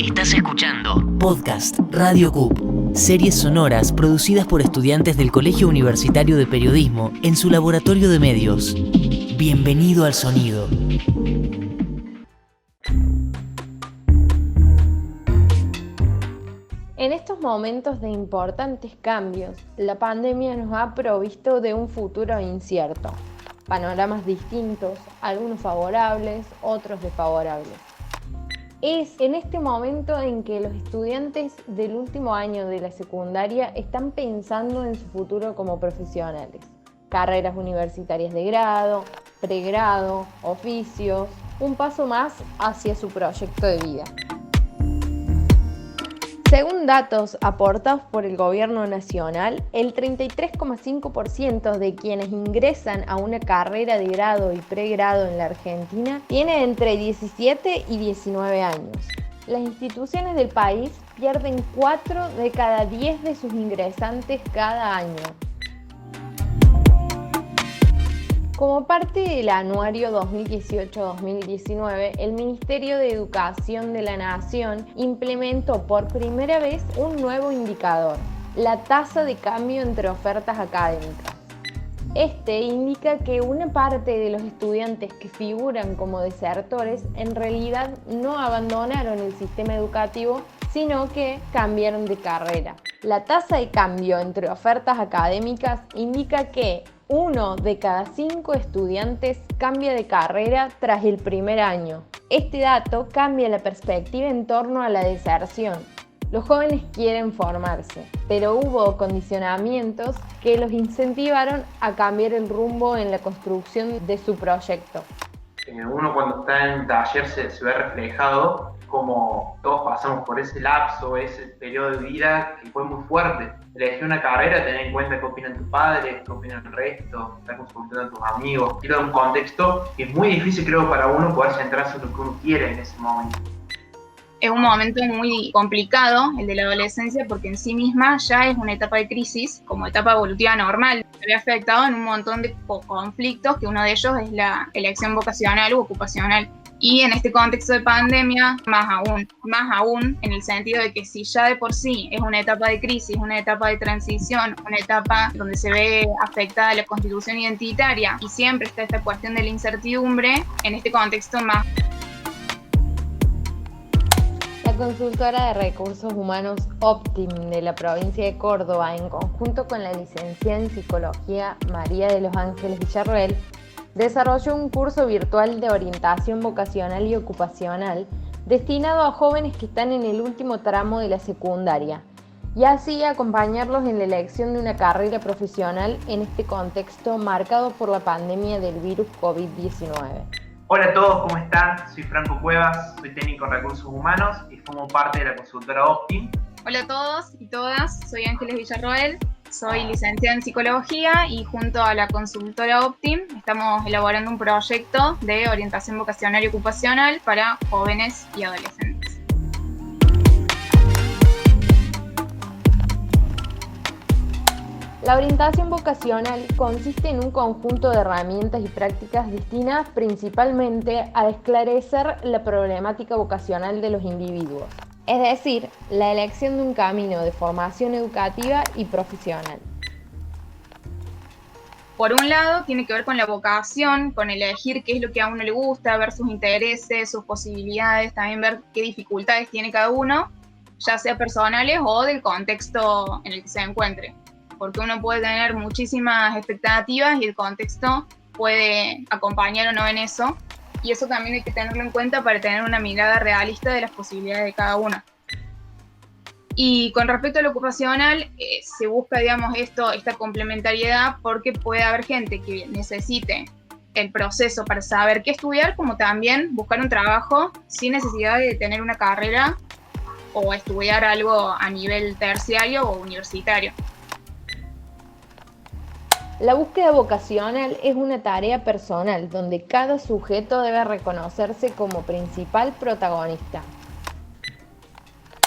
Estás escuchando Podcast Radio CUP, series sonoras producidas por estudiantes del Colegio Universitario de Periodismo en su laboratorio de medios. Bienvenido al sonido. En estos momentos de importantes cambios, la pandemia nos ha provisto de un futuro incierto. Panoramas distintos, algunos favorables, otros desfavorables. Es en este momento en que los estudiantes del último año de la secundaria están pensando en su futuro como profesionales. Carreras universitarias de grado, pregrado, oficios, un paso más hacia su proyecto de vida. Según datos aportados por el Gobierno Nacional, el 33,5% de quienes ingresan a una carrera de grado y pregrado en la Argentina tiene entre 17 y 19 años. Las instituciones del país pierden 4 de cada 10 de sus ingresantes cada año. Como parte del anuario 2018-2019, el Ministerio de Educación de la Nación implementó por primera vez un nuevo indicador, la tasa de cambio entre ofertas académicas. Este indica que una parte de los estudiantes que figuran como desertores en realidad no abandonaron el sistema educativo, sino que cambiaron de carrera. La tasa de cambio entre ofertas académicas indica que 1 de cada 5 estudiantes cambia de carrera tras el primer año. Este dato cambia la perspectiva en torno a la deserción. Los jóvenes quieren formarse, pero hubo condicionamientos que los incentivaron a cambiar el rumbo en la construcción de su proyecto. Uno cuando está en taller se ve reflejado como todos pasamos por ese lapso, ese periodo de vida que fue muy fuerte. Elegir una carrera, tener en cuenta qué opinan tus padres, qué opinan el resto, estar consultando a tus amigos. Ir a un contexto que es muy difícil, creo, para uno poder centrarse en lo que uno quiere en ese momento. Es un momento muy complicado, el de la adolescencia, porque en sí misma ya es una etapa de crisis, como etapa evolutiva normal. Se ve afectado en un montón de conflictos, que uno de ellos es la elección vocacional u ocupacional. Y en este contexto de pandemia, más aún, en el sentido de que si ya de por sí es una etapa de crisis, una etapa de transición, una etapa donde se ve afectada la constitución identitaria y siempre está esta cuestión de la incertidumbre, en este contexto más. La consultora de recursos humanos Optim de la provincia de Córdoba, en conjunto con la licenciada en psicología María de los Ángeles Villarroel, desarrolló un curso virtual de orientación vocacional y ocupacional destinado a jóvenes que están en el último tramo de la secundaria y así acompañarlos en la elección de una carrera profesional en este contexto marcado por la pandemia del virus COVID-19. Hola a todos, ¿cómo están? Soy Franco Cuevas, soy técnico en recursos humanos y formo parte de la consultora Optim. Hola a todos y todas, soy Ángeles Villarroel, soy licenciada en psicología y junto a la consultora Optim estamos elaborando un proyecto de orientación vocacional y ocupacional para jóvenes y adolescentes. La orientación vocacional consiste en un conjunto de herramientas y prácticas destinadas principalmente a esclarecer la problemática vocacional de los individuos, es decir, la elección de un camino de formación educativa y profesional. Por un lado, tiene que ver con la vocación, con elegir qué es lo que a uno le gusta, ver sus intereses, sus posibilidades, también ver qué dificultades tiene cada uno, ya sea personales o del contexto en el que se encuentre. Porque uno puede tener muchísimas expectativas y el contexto puede acompañar o no en eso. Y eso también hay que tenerlo en cuenta para tener una mirada realista de las posibilidades de cada uno. Y con respecto a lo ocupacional, se busca, digamos, esta complementariedad porque puede haber gente que necesite el proceso para saber qué estudiar, como también buscar un trabajo sin necesidad de tener una carrera o estudiar algo a nivel terciario o universitario. La búsqueda vocacional es una tarea personal donde cada sujeto debe reconocerse como principal protagonista.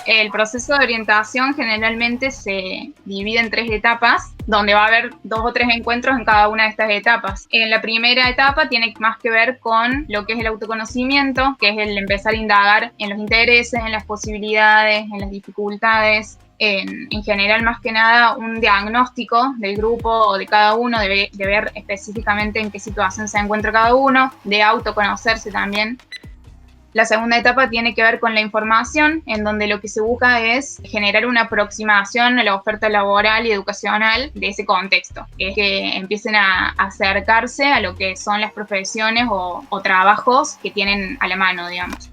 El proceso de orientación generalmente se divide en 3 etapas. donde va a haber 2 o 3 encuentros en cada una de estas etapas. En la primera etapa tiene más que ver con lo que es el autoconocimiento, que es el empezar a indagar en los intereses, en las posibilidades, en las dificultades, en general, más que nada, un diagnóstico del grupo o de cada uno, de ver específicamente en qué situación se encuentra cada uno, de autoconocerse también. La segunda etapa tiene que ver con la información, en donde lo que se busca es generar una aproximación a la oferta laboral y educacional de ese contexto, que es que empiecen a acercarse a lo que son las profesiones o trabajos que tienen a la mano, digamos.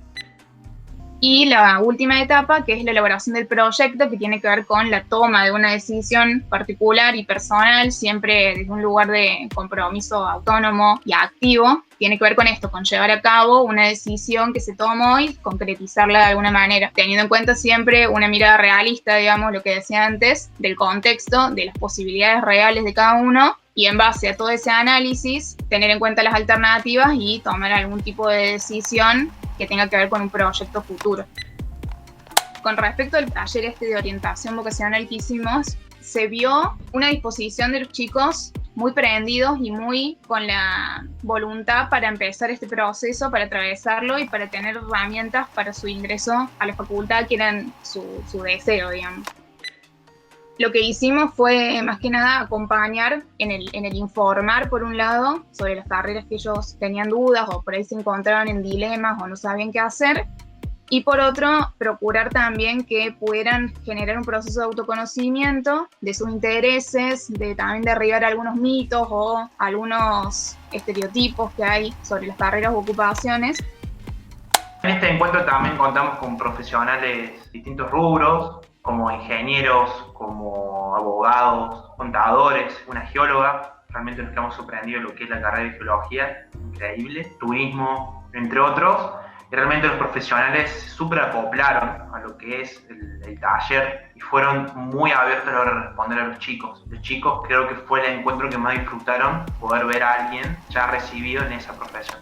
Y la última etapa, que es la elaboración del proyecto, que tiene que ver con la toma de una decisión particular y personal, siempre desde un lugar de compromiso autónomo y activo. Tiene que ver con esto, con llevar a cabo una decisión que se tomó y concretizarla de alguna manera, teniendo en cuenta siempre una mirada realista, digamos, lo que decía antes, del contexto, de las posibilidades reales de cada uno, y en base a todo ese análisis, tener en cuenta las alternativas y tomar algún tipo de decisión que tenga que ver con un proyecto futuro. Con respecto al taller de orientación vocacional que hicimos, se vio una disposición de los chicos muy prendidos y muy con la voluntad para empezar este proceso, para atravesarlo y para tener herramientas para su ingreso a la facultad, que eran su deseo, digamos. Lo que hicimos fue más que nada acompañar en el informar, por un lado, sobre las carreras que ellos tenían dudas o por ahí se encontraban en dilemas o no sabían qué hacer, y por otro, procurar también que pudieran generar un proceso de autoconocimiento de sus intereses, de también derribar algunos mitos o algunos estereotipos que hay sobre las carreras u ocupaciones. En este encuentro también contamos con profesionales de distintos rubros, como ingenieros, como abogados, contadores, una geóloga. Realmente nos quedamos sorprendidos de lo que es la carrera de geología, increíble, turismo, entre otros. Y realmente los profesionales se súper acoplaron a lo que es el taller y fueron muy abiertos a la hora de responder a los chicos. Los chicos creo que fue el encuentro que más disfrutaron, poder ver a alguien ya recibido en esa profesión.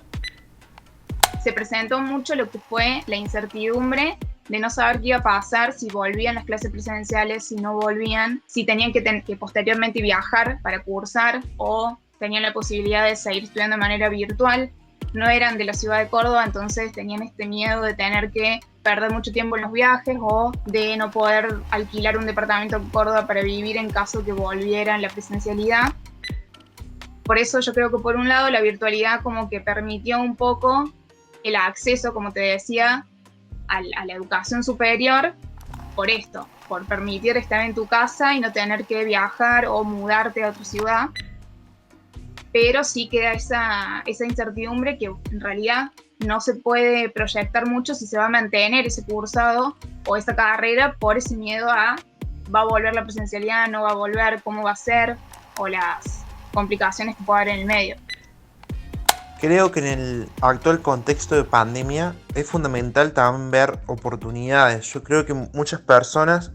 Se presentó mucho lo que fue la incertidumbre de no saber qué iba a pasar, si volvían las clases presenciales, si no volvían, si tenían que posteriormente viajar para cursar o tenían la posibilidad de seguir estudiando de manera virtual. No eran de la ciudad de Córdoba, entonces tenían este miedo de tener que perder mucho tiempo en los viajes o de no poder alquilar un departamento en Córdoba para vivir en caso que volvieran la presencialidad. Por eso yo creo que por un lado la virtualidad como que permitió un poco el acceso, como te decía, a la educación superior por esto, por permitir estar en tu casa y no tener que viajar o mudarte a otra ciudad. Pero sí queda esa incertidumbre que en realidad no se puede proyectar mucho si se va a mantener ese cursado o esa carrera por ese miedo a va a volver la presencialidad, no va a volver, cómo va a ser, o las complicaciones que puede haber en el medio. Creo que en el actual contexto de pandemia es fundamental también ver oportunidades. Yo creo que muchas personas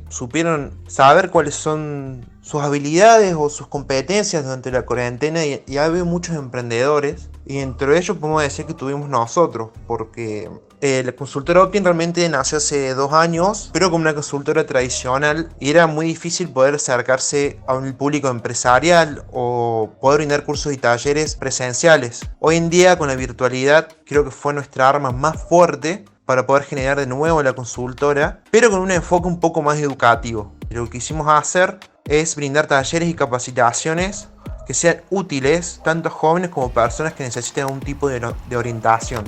supieron saber cuáles son sus habilidades o sus competencias durante la cuarentena y había muchos emprendedores y entre ellos podemos decir que tuvimos nosotros, porque la consultora Optin realmente nació hace 2 años, pero como una consultora tradicional y era muy difícil poder acercarse a un público empresarial o poder brindar cursos y talleres presenciales. Hoy en día con la virtualidad creo que fue nuestra arma más fuerte para poder generar de nuevo la consultora, pero con un enfoque un poco más educativo. Lo que quisimos hacer es brindar talleres y capacitaciones que sean útiles tanto a jóvenes como personas que necesiten algún tipo de orientación.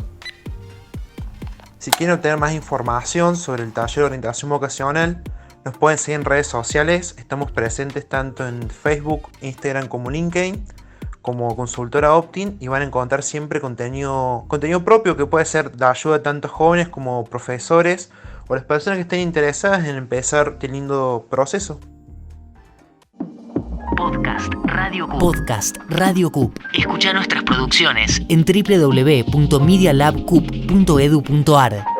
Si quieren obtener más información sobre el taller de orientación vocacional, nos pueden seguir en redes sociales. Estamos presentes tanto en Facebook, Instagram como LinkedIn, como consultora Optin, y van a encontrar siempre contenido propio que puede ser de ayuda tanto a jóvenes como profesores o las personas que estén interesadas en empezar este lindo proceso. Podcast Radio CUP. Escucha nuestras producciones en www.medialabcup.edu.ar.